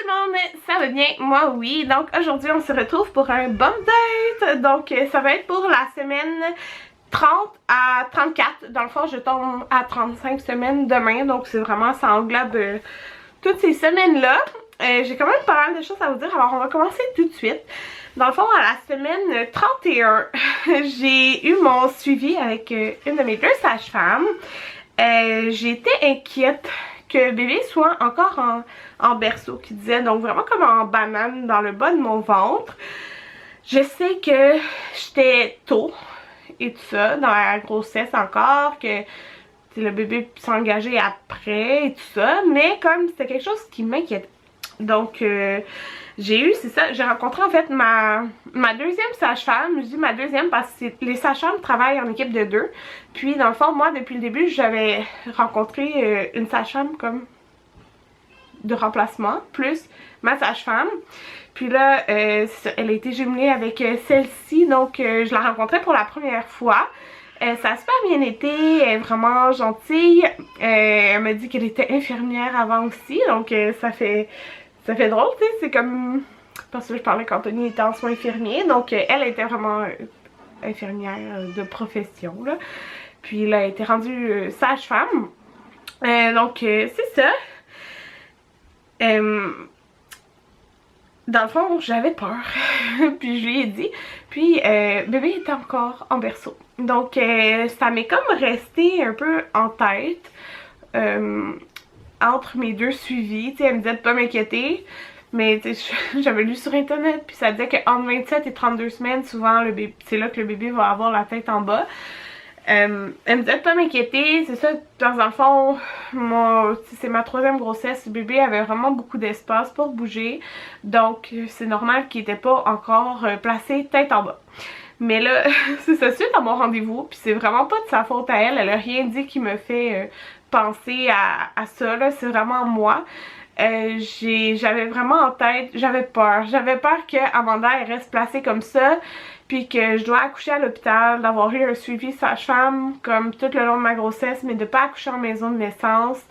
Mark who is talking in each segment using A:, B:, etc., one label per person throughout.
A: le monde, ça va bien? Moi oui, donc aujourd'hui on se retrouve pour un bum date. Donc ça va être pour la semaine 30 à 34. Dans le fond je tombe à 35 semaines demain, donc c'est vraiment, ça englobe toutes ces semaines là. J'ai quand même pas mal de choses à vous dire, alors on va commencer tout de suite. Dans le fond, à la semaine 31, j'ai eu mon suivi avec une de mes deux sages-femmes. J'étais inquiète que bébé soit encore en berceau, qui disait, donc vraiment comme en banane dans le bas de mon ventre. Je sais que j'étais tôt et tout ça, dans la grossesse encore, que le bébé s'engager après et tout ça, mais comme c'était quelque chose qui m'inquiétait. Donc j'ai eu, c'est ça, j'ai rencontré en fait ma deuxième sage-femme. Je dis ma deuxième parce que les sages-femmes travaillent en équipe de deux. Puis dans le fond, moi depuis le début j'avais rencontré une sage-femme comme de remplacement, plus ma sage-femme. Puis là, elle a été jumelée avec celle-ci, donc je la rencontrais pour la première fois. Ça a super bien été, elle est vraiment gentille. Elle m'a dit qu'elle était infirmière avant aussi, donc ça fait drôle, tu sais, c'est comme... Parce que je parlais qu'Anthony était en soins infirmiers, donc elle était vraiment infirmière de profession, là. Puis là, elle a été rendue sage-femme. Donc, c'est ça. Dans le fond, j'avais peur. Puis je lui ai dit. Puis bébé était encore en berceau. Donc, ça m'est comme resté un peu en tête. Entre mes deux suivis, tu sais, elle me disait de pas m'inquiéter, mais j'avais lu sur internet, puis ça disait qu'entre 27 et 32 semaines, souvent, c'est là que le bébé va avoir la tête en bas. Elle me disait de pas m'inquiéter, c'est ça, dans le fond, c'est ma troisième grossesse, le bébé avait vraiment beaucoup d'espace pour bouger, donc c'est normal qu'il était pas encore placé tête en bas. Mais là, c'est ça, suite à mon rendez-vous, puis c'est vraiment pas de sa faute à elle, elle a rien dit qui me fait penser à ça, là, c'est vraiment moi. J'avais vraiment en tête, j'avais peur que Amanda elle reste placée comme ça, puis que je dois accoucher à l'hôpital, d'avoir eu un suivi sage-femme comme tout le long de ma grossesse, mais de pas accoucher en maison de naissance.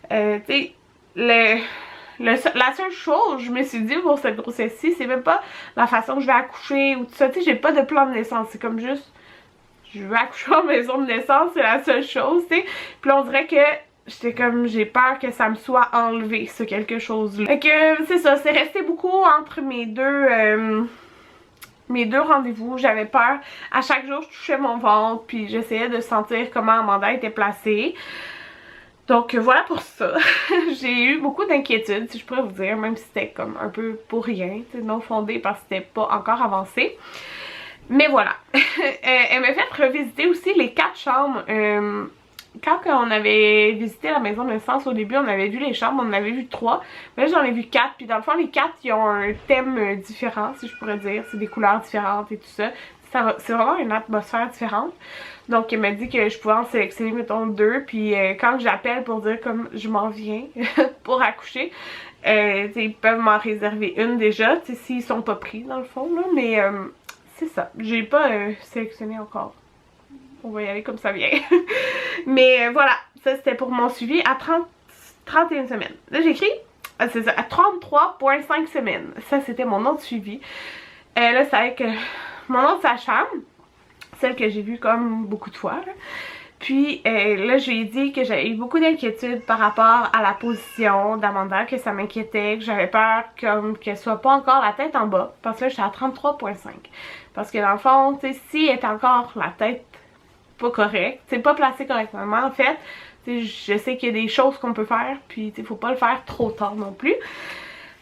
A: Tu sais, la seule chose je me suis dit pour cette grossesse-ci, c'est même pas la façon que je vais accoucher ou tout ça, tu sais, j'ai pas de plan de naissance, c'est comme juste je veux accoucher en maison de naissance, c'est la seule chose, tu sais. Puis là, on dirait que j'étais comme, j'ai peur que ça me soit enlevé, ce quelque chose-là. Fait que c'est ça, c'est resté beaucoup entre mes deux rendez-vous. J'avais peur. À chaque jour, je touchais mon ventre, puis j'essayais de sentir comment Amanda était placée. Donc voilà pour ça. J'ai eu beaucoup d'inquiétudes, si je pourrais vous dire, même si c'était comme un peu pour rien, non fondé parce que c'était pas encore avancé. Mais voilà. Elle m'a fait revisiter aussi les 4 chambres. Quand on avait visité la maison de naissance au début, on avait vu les chambres, on en avait vu 3. Mais là j'en ai vu 4, puis dans le fond les 4 ils ont un thème différent, si je pourrais dire. C'est des couleurs différentes et tout ça. C'est vraiment une atmosphère différente. Donc elle m'a dit que je pouvais en sélectionner mettons 2. Puis quand j'appelle pour dire comme je m'en viens pour accoucher, ils peuvent m'en réserver une déjà, s'ils sont pas pris dans le fond là. Mais c'est ça, j'ai pas sélectionné encore. On va y aller comme ça vient. Mais voilà, ça c'était pour mon suivi à 31 semaines. Là j'écris, c'est ça, à 33,5 semaines. Ça c'était mon autre suivi. Là c'est avec mon autre sage-femme, celle que j'ai vue comme beaucoup de fois. Là. Puis là je lui ai dit que j'avais eu beaucoup d'inquiétudes par rapport à la position d'Amanda, que ça m'inquiétait, que j'avais peur qu'elle soit pas encore la tête en bas. Parce que là j'étais à 33,5. Parce que dans le fond, tu sais, si elle est encore la tête pas correcte, c'est pas placée correctement en fait, je sais qu'il y a des choses qu'on peut faire, puis il faut pas le faire trop tard non plus.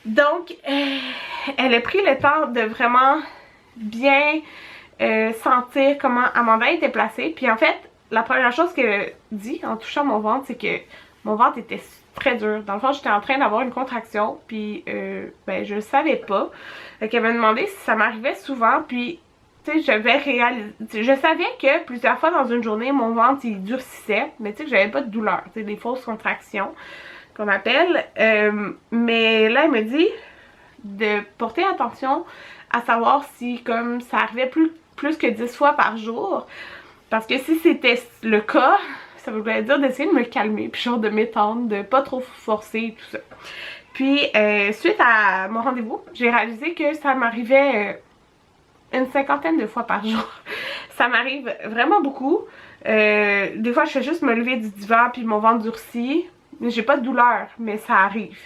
A: Donc elle a pris le temps de vraiment bien sentir comment Amanda était placée. Puis en fait, la première chose qu'elle a dit en touchant mon ventre, c'est que mon ventre était très dur. Dans le fond, j'étais en train d'avoir une contraction, puis ben je le savais pas. Fait qu'elle m'a demandé si ça m'arrivait souvent, puis tu sais, je savais que plusieurs fois dans une journée, mon ventre il durcissait, mais tu sais que j'avais pas de douleur, tu sais, des fausses contractions qu'on appelle. Mais là, elle me dit de porter attention à savoir si comme ça arrivait plus que 10 fois par jour. Parce que si c'était le cas, ça voudrait dire d'essayer de me calmer, puis genre de m'étendre, de pas trop forcer et tout ça. Puis suite à mon rendez-vous, j'ai réalisé que ça m'arrivait une 50aine de fois par jour. Ça m'arrive vraiment beaucoup. Des fois je fais juste me lever du divan puis mon ventre durcit. J'ai pas de douleur, mais ça arrive.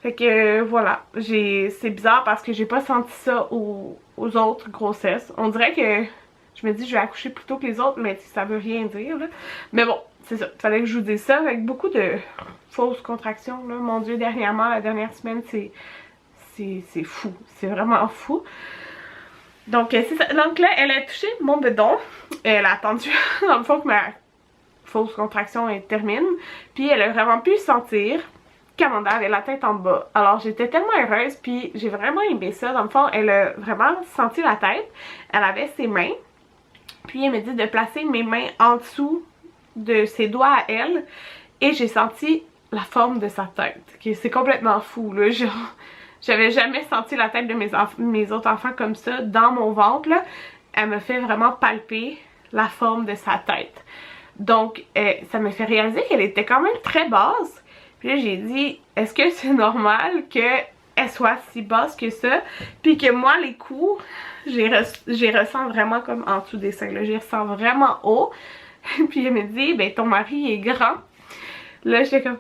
A: Fait que voilà, c'est bizarre parce que j'ai pas senti ça aux autres grossesses. On dirait que je me dis je vais accoucher plus tôt que les autres, mais ça veut rien dire là. Mais bon, c'est ça, fallait que je vous dise ça avec beaucoup de fausses contractions là. Mon Dieu, dernièrement, la dernière semaine, c'est fou, c'est vraiment fou. Donc c'est ça, donc là elle a touché mon bedon, elle a attendu dans le fond que ma fausse contraction elle termine, puis elle a vraiment pu sentir qu'Amanda avait la tête en bas. Alors j'étais tellement heureuse, puis j'ai vraiment aimé ça. Dans le fond, elle a vraiment senti la tête, elle avait ses mains, puis elle m'a dit de placer mes mains en dessous de ses doigts à elle, et j'ai senti la forme de sa tête. C'est complètement fou là, genre j'avais jamais senti la tête de mes autres enfants comme ça dans mon ventre là. Elle me fait vraiment palper la forme de sa tête. Donc ça me fait réaliser qu'elle était quand même très basse. Puis là j'ai dit, est-ce que c'est normal qu'elle soit si basse que ça? Puis que moi les coups, j'y ressens vraiment comme en dessous des seins là. J'y ressens vraiment haut. Puis elle me dit, ben ton mari est grand. Là j'étais comme,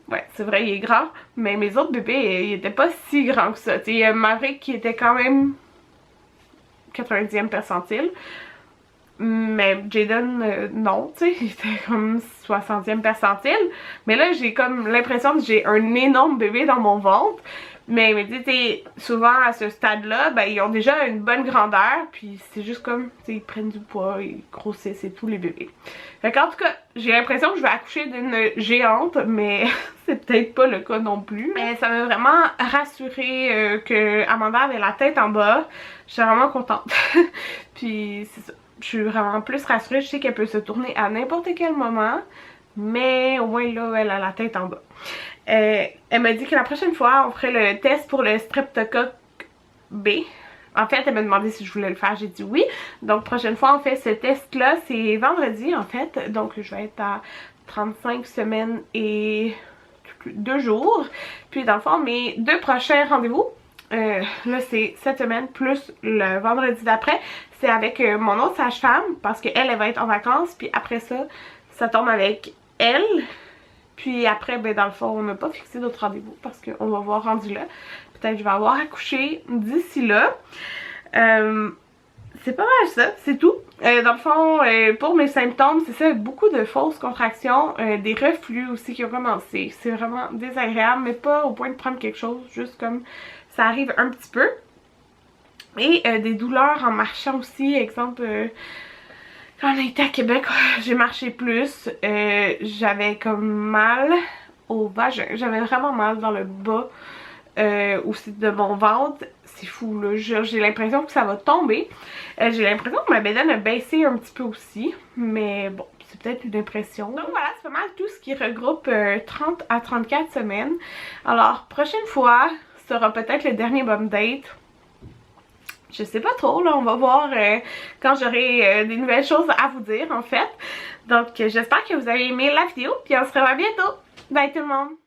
A: ouais, c'est vrai, il est grand, mais mes autres bébés, ils étaient pas si grands que ça. Tu sais, il y a Maverick qui était quand même 90e percentile, mais Jaden, non, tu sais, il était comme 60e percentile. Mais là, j'ai comme l'impression que j'ai un énorme bébé dans mon ventre. Mais tu sais, souvent à ce stade-là, ben ils ont déjà une bonne grandeur, puis c'est juste comme, tu sais, ils prennent du poids, ils grossissent et tout, les bébés. Fait qu'en tout cas, j'ai l'impression que je vais accoucher d'une géante, mais c'est peut-être pas le cas non plus. Mais ça m'a vraiment rassurée que Amanda avait la tête en bas. Je suis vraiment contente. Puis c'est ça, je suis vraiment plus rassurée, je sais qu'elle peut se tourner à n'importe quel moment, mais au moins là, elle a la tête en bas. Elle m'a dit que la prochaine fois, on ferait le test pour le streptocoque B. En fait, elle m'a demandé si je voulais le faire, j'ai dit oui. Donc, prochaine fois, on fait ce test-là. C'est vendredi, en fait. Donc, je vais être à 35 semaines et 2 jours. Puis, dans le fond, mes 2 prochains rendez-vous, là, c'est cette semaine plus le vendredi d'après. C'est avec mon autre sage-femme parce qu'elle, elle va être en vacances. Puis après ça, ça tombe avec elle. Puis après, ben dans le fond, on n'a pas fixé d'autres rendez-vous parce qu'on va voir rendu là. Peut-être que je vais avoir accouché d'ici là. C'est pas mal ça, c'est tout. Dans le fond, pour mes symptômes, c'est ça, beaucoup de fausses contractions, des reflux aussi qui ont commencé. C'est vraiment désagréable, mais pas au point de prendre quelque chose, juste comme ça arrive un petit peu. Et des douleurs en marchant aussi, exemple... quand on était à Québec, j'ai marché plus, j'avais comme mal au vagin, j'avais vraiment mal dans le bas aussi de mon ventre, c'est fou là, j'ai l'impression que ça va tomber, j'ai l'impression que ma bédaine a baissé un petit peu aussi, mais bon, c'est peut-être une impression. Donc voilà, c'est pas mal tout ce qui regroupe 30 à 34 semaines. Alors, prochaine fois, ce sera peut-être le dernier bum date. Je sais pas trop, là, on va voir quand j'aurai des nouvelles choses à vous dire en fait. Donc j'espère que vous avez aimé la vidéo, puis on se revoit bientôt. Bye tout le monde!